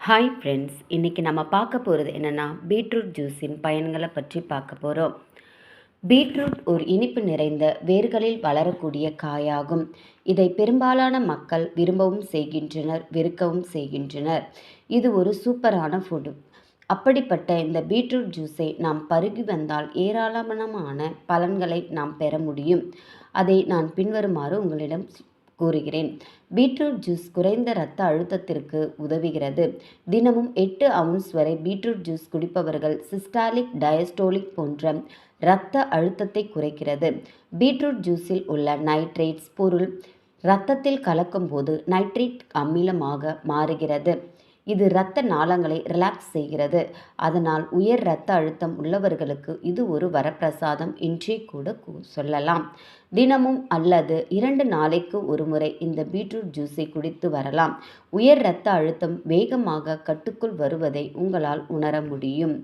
Hi friends, இன்றைக்கி நம்ம பார்க்க போகிறது என்னென்னா பீட்ரூட் ஜூஸின் பயன்களை பற்றி பார்க்க போகிறோம். பீட்ரூட் ஒரு இனிப்பு நிறைந்த வேர்களில் வளரக்கூடிய காயாகும். இதை பெரும்பாலான மக்கள் விரும்பவும் செய்கின்றனர், வெறுக்கவும் செய்கின்றனர். இது ஒரு சூப்பரான ஃபுட்டு. அப்படிப்பட்ட இந்த பீட்ரூட் ஜூஸை நாம் பருகி வந்தால் ஏராளமான பலன்களை நாம் பெற முடியும். அதை நான் பின்வருமாறு உங்களிடம் கூறுகிறேன். பீட்ரூட் ஜூஸ் குறைந்த இரத்த அழுத்தத்திற்கு உதவுகிறது. தினமும் 8 அவுன்ஸ் வரை பீட்ரூட் ஜூஸ் குடிப்பவர்கள் சிஸ்டாலிக், டயஸ்டோலிக் போன்ற இரத்த அழுத்தத்தை குறைக்கிறது. பீட்ரூட் ஜூஸில் உள்ள நைட்ரேட்ஸ் பொருள் இரத்தத்தில் கலக்கும் போது நைட்ரிக் அமிலமாக மாறுகிறது. இது இரத்த நாளங்களை ரிலாக்ஸ் செய்கிறது. அதனால் உயர் இரத்த அழுத்தம் உள்ளவர்களுக்கு இது ஒரு வரப்பிரசாதம் என்றே கூட சொல்லலாம். தினமும் அல்லது 2 நாளைக்கு ஒரு முறை இந்த பீட்ரூட் ஜூஸை குடித்து வரலாம். உயர் இரத்த அழுத்தம் வேகமாக கட்டுக்குள் வருவதை உங்களால் உணர முடியும்.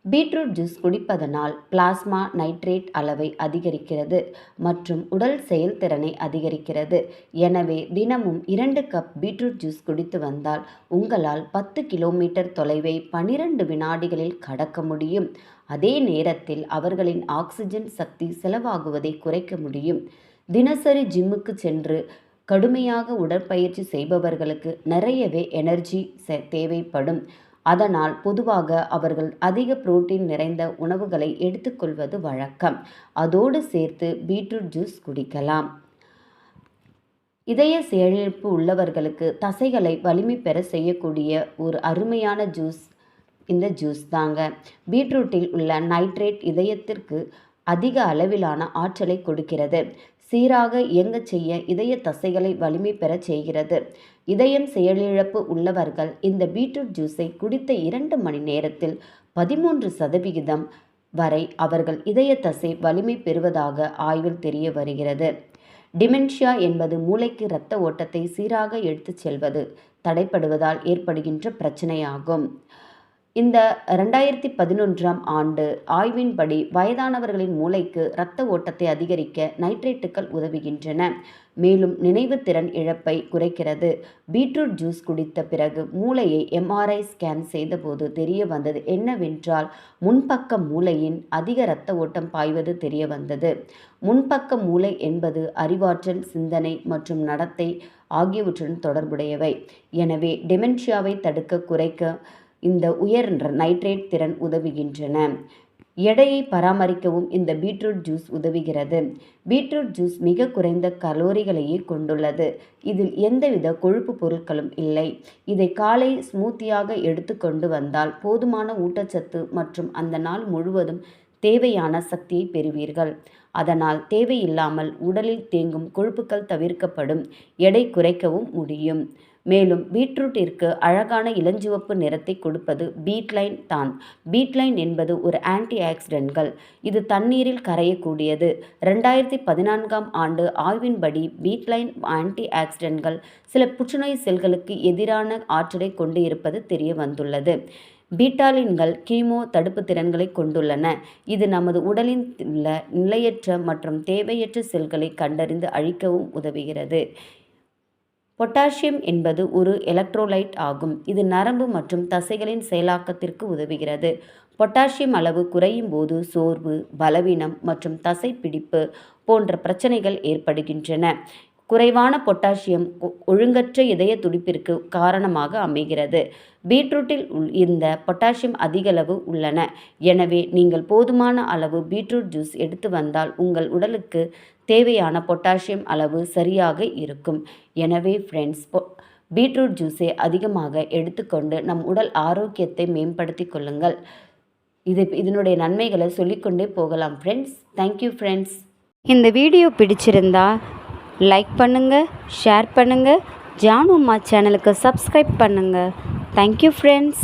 பீட்ரூட் ஜூஸ் குடிப்பதனால் பிளாஸ்மா நைட்ரேட் அளவை அதிகரிக்கிறது மற்றும் உடல் செயல்திறனை அதிகரிக்கிறது. எனவே தினமும் 2 கப் பீட்ரூட் ஜூஸ் குடித்து வந்தால் உங்களால் 10 கிலோமீட்டர் தொலைவை 12 வினாடிகளில் கடக்க முடியும். அதே நேரத்தில் அவர்களின் ஆக்சிஜன் சக்தி செலவாகுவதை குறைக்க முடியும். தினசரி ஜிம்முக்கு சென்று கடுமையாக உடற்பயிற்சி செய்பவர்களுக்கு நிறையவே எனர்ஜி தேவைப்படும். அதனால் பொதுவாக அவர்கள் அதிக புரோட்டீன் நிறைந்த உணவுகளை எடுத்துக்கொள்வது வழக்கம். அதோடு சேர்த்து பீட்ரூட் ஜூஸ் குடிக்கலாம். இதய செயலிழப்பு உள்ளவர்களுக்கு தசைகளை வலிமை பெற செய்யக்கூடிய ஒரு அருமையான ஜூஸ் இந்த ஜூஸ் தாங்க. பீட்ரூட்டில் உள்ள நைட்ரேட் இதயத்திற்கு அதிக அளவிலான ஆற்றலை கொடுக்கிறது. சீராக இயங்கச் செய்ய இதய தசைகளை வலிமை பெற செய்கிறது. இதயம் செயலிழப்பு உள்ளவர்கள் இந்த பீட்ரூட் ஜூஸை குடித்த 2 மணி நேரத்தில் 13% வரை அவர்கள் இதய தசை வலிமை பெறுவதாக ஆய்வில் தெரிய வருகிறது. டிமென்ஷியா என்பது மூளைக்கு இரத்த ஓட்டத்தை சீராக எடுத்துச் செல்வது தடைப்படுவதால் ஏற்படுகின்ற பிரச்சனையாகும். இந்த 2011ஆம் ஆண்டு ஆய்வின்படி வயதானவர்களின் மூளைக்கு இரத்த ஓட்டத்தை அதிகரிக்க நைட்ரேட்டுகள் உதவுகின்றன. மேலும் நினைவு திறன் இழப்பை குறைக்கிறது. பீட்ரூட் ஜூஸ் குடித்த பிறகு மூளையை MRI ஸ்கேன் செய்தபோது தெரிய வந்தது என்னவென்றால் முன்பக்க மூளையின் அதிக இரத்த ஓட்டம் பாய்வது தெரிய வந்தது. முன்பக்க மூளை என்பது அறிவாற்றல், சிந்தனை மற்றும் நடத்தை ஆகியவற்றுடன் தொடர்புடையவை. எனவே டெமென்ஷியாவை தடுக்க, குறைக்க இந்த உயர் நைட்ரேட் திறன் உதவுகின்றன. எடையை பராமரிக்கவும் இந்த பீட்ரூட் ஜூஸ் உதவுகிறது. பீட்ரூட் ஜூஸ் மிக குறைந்த கலோரிகளையே கொண்டுள்ளது. இதில் எந்தவித கொழுப்பு பொருட்களும் இல்லை. இதை காலை ஸ்மூத்தியாக எடுத்துக்கொண்டு வந்தால் போதுமான ஊட்டச்சத்து மற்றும் அந்த நாள் முழுவதும் தேவையான சக்தியை பெறுவீர்கள். அதனால் தேவையில்லாமல் உடலில் தேங்கும் கொழுப்புகள் தவிர்க்கப்படும். எடை குறைக்கவும் முடியும். மேலும் பீட்ரூட்டிற்கு அழகான இளஞ்சிவப்பு நிறத்தை கொடுப்பது பீட்லைன் தான். பீட்லைன் என்பது ஒரு ஆன்டி ஆக்சிடென்ட்கள். இது தண்ணீரில் கரையக்கூடியது. 2014ஆம் ஆண்டு ஆய்வின்படி பீட்லைன் ஆன்டி ஆக்சிடென்ட்கள் சில புற்றுநோய் செல்களுக்கு எதிரான ஆற்றலை கொண்டு இருப்பது தெரிய வந்துள்ளது. பீட்டாலின்கள் கீமோ தடுப்பு திறன்களை கொண்டுள்ளன. இது நமது உடலில் உள்ள நிலையற்ற மற்றும் தேவையற்ற செல்களை கண்டறிந்து அழிக்கவும் உதவுகிறது. பொட்டாசியம் என்பது ஒரு எலக்ட்ரோலைட் ஆகும். இது நரம்பு மற்றும் தசைகளின் செயலாக்கத்திற்கு உதவுகிறது. பொட்டாசியம் அளவு குறையும் போது சோர்வு, பலவீனம் மற்றும் தசை பிடிப்பு போன்ற பிரச்சனைகள் ஏற்படுகின்றன. குறைவான பொட்டாசியம் ஒழுங்கற்ற இதய துடிப்பிற்கு காரணமாக அமைகிறது. பீட்ரூட்டில் இந்த பொட்டாசியம் அதிகளவு உள்ளன. எனவே நீங்கள் போதுமான அளவு பீட்ரூட் ஜூஸ் எடுத்து வந்தால் உங்கள் உடலுக்கு தேவையான பொட்டாசியம் அளவு சரியாக இருக்கும். எனவே ஃப்ரெண்ட்ஸ், பீட்ரூட் ஜூஸை அதிகமாக எடுத்துக்கொண்டு நம் உடல் ஆரோக்கியத்தை மேம்படுத்தி கொள்ளுங்கள். இதனுடைய நன்மைகளை சொல்லிக்கொண்டே போகலாம் ஃப்ரெண்ட்ஸ். Thank you friends. இந்த வீடியோ பிடிச்சிருந்தா லைக் பண்ணுங்கள், ஷேர் பண்ணுங்கள், ஜானு அம்மா சேனலுக்கு சப்ஸ்கிரைப் பண்ணுங்கள். Thank you friends.